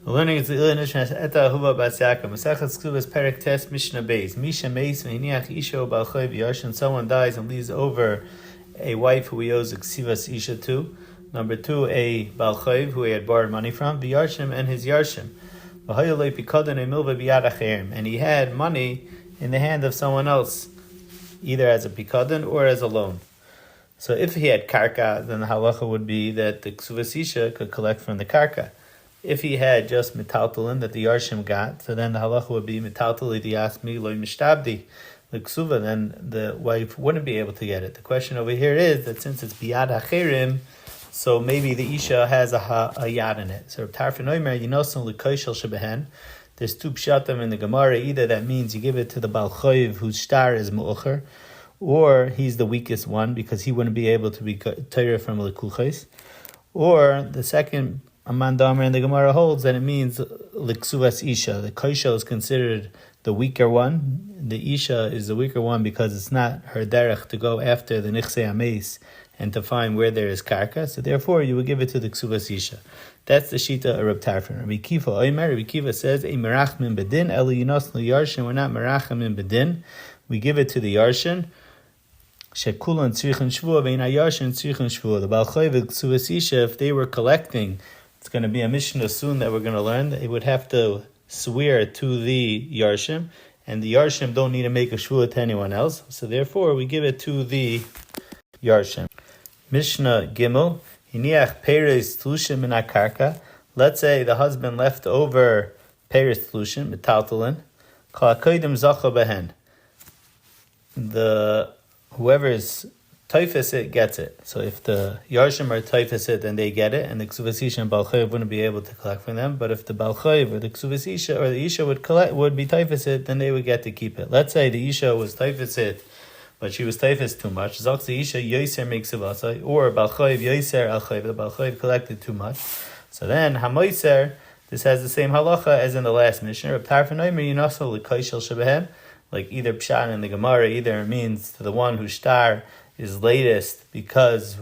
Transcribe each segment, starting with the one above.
We're learning it's the Nishmas Etta Ahuva bas Yaakov. Masechet Kesubos Perek Tes Mishna Beis. Misha Meis V'hiniach Isha Balchoi V'Yarshin. Someone dies and leaves over a wife who he owes a Kesubos Isha to. Number two, a Balchoi who he had borrowed money from. V'Yarshim and his Yarshim. V'Hayolei Pikadon Emilva B'Yad Acherim. And he had money in the hand of someone else, either as a Pikadon or as a loan. So if he had karka, then the halacha would be that the Kesubos Isha could collect from the karka. If he had just metaltalin that the Yarshim got, so then the halacha would be metaltali diasmi loy mishtabdi the ksuva, then the wife wouldn't be able to get it. The question over here is that since it's biyad hacherim, so maybe the isha has a yad in it. So tarfin oimer yinosan l'koishel shebehen. There's two pshatim in the Gemara. Either that means you give it to the balchoiv whose star is mu'ocher, or he's the weakest one because he wouldn't be able to be Torah from l'kuches, or the second Aman Damer and the Gemara holds that it means Liksuvas Isha. The Koishel is considered the weaker one. The Isha is the weaker one because it's not her derech to go after the Nichsei Ameis and to find where there is karka. So therefore you would give it to the Kesubos Isha. That's the Shita of Reb Tarfon. Rabbi Kiva Oimer, Rabbi Kiva says, Ei merachmin bedin, eli yinos yarshin. We're not merachmin bedin. We give it to the Yarshin. Shekulan tzrichen shvua, ve'ina Yarshin tzrichen shvua. The Balchoi Kesubos Isha, if they were collecting, it's going to be a Mishnah soon that we're going to learn. They would have to swear to the Yarshim, and the Yarshim don't need to make a shvua to anyone else. So therefore, we give it to the Yarshim. Mishnah Gimel, Hiniach Peres Tlushim in Akarka. Let's say the husband left over Peres Tlushim, Metaltalin, Kol HaKodim Zacha Behen. Whoever's Taifas it gets it. So if the Yarshim are Taifas it, then they get it, and the Kesubos Isha and Balchoi wouldn't be able to collect from them. But if the Balchoi or the Kesubos Isha or the Isha would be Taifas it, then they would get to keep it. Let's say the Isha was Taifas it, but she was Taifas too much. Zok the Isha Yoser makes Kesubos, or Balchoi Yoser Alchoi, the Balchoi collected too much. So then Hamoiser, this has the same halacha as in the last Mishnah. Reb Tarfon Oimer Yinoso L'Koishel Shebehem, like either Pshan in the Gemara, either it means to the one whose star is latest because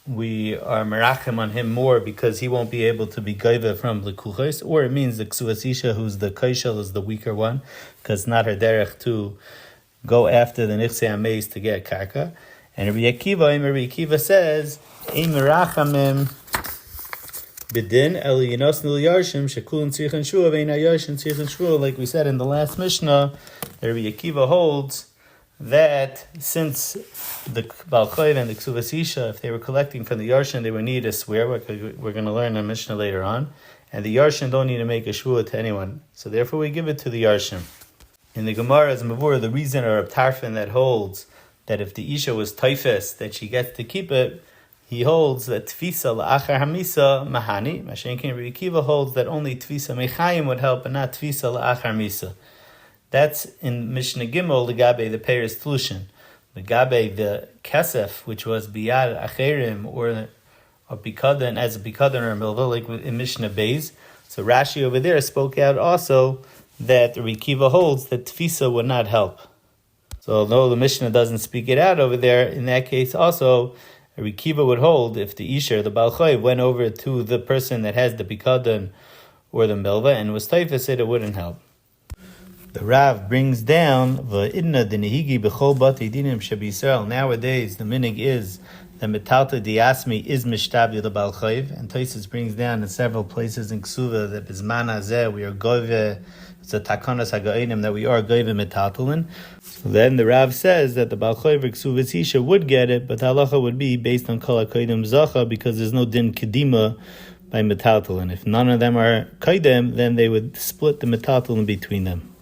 we are merachim on him more because he won't be able to be gaiva from lekuches, or it means the Kesubos Isha who's the kaishel is the weaker one because it's not her derech to go after the nichsei ameis to get karka. And Rabbi Akiva says ein merachamim b'din el yinosnu yarshim shekulin tzrichen shua ve'ein yarshin tzrichen shua. Like we said in the last Mishnah, Rabbi Akiva holds that since the Balchoi and the Kesubos Isha, if they were collecting from the Yarshin, they would need to swear. We're going to learn in Mishnah later on. And the Yarshin don't need to make a shvua to anyone. So therefore we give it to the Yarshin. In the Gemara as Mavur, the reason or Tarfin that holds that if the Isha was Taifes, that she gets to keep it, he holds that Tfisa la'achar hamisa mahani. Mashenkin Rabbi Akiva holds that only Tfisa mechayim would help, and not Tfisa la'achar misa. That's in Mishnah Gimel, the Gabe, the Peres Tlushin. The Gabe, the Kesef, which was Biyad Acherim, or a Pikadon, as a Pikadon or a Milva, like in Mishnah Beis. So Rashi over there spoke out also that Rabbi Akiva holds that Tfisa would not help. So although the Mishnah doesn't speak it out over there, in that case also, Rabbi Akiva would hold if the Isha, the Balchoi, went over to the person that has the Pikadon or the Milva and was Taifas, it wouldn't help. The Rav brings down v'idna denehigi b'chol bati dinim sheb'Yisrael. Nowadays, the minig is the metalta diasmi is mishtabli the balchayv, and Tosfos brings down in several places in Ksuva that bizman hazeh we are goyve. It's a takanas hagainim that we are goyve metaltalin. So then the Rav says that the balchayv Kesubos Isha would get it, but the halacha would be based on kol hakodim zacha because there's no din kedima by metaltalin. If none of them are kaidem, then they would split the metaltalin between them.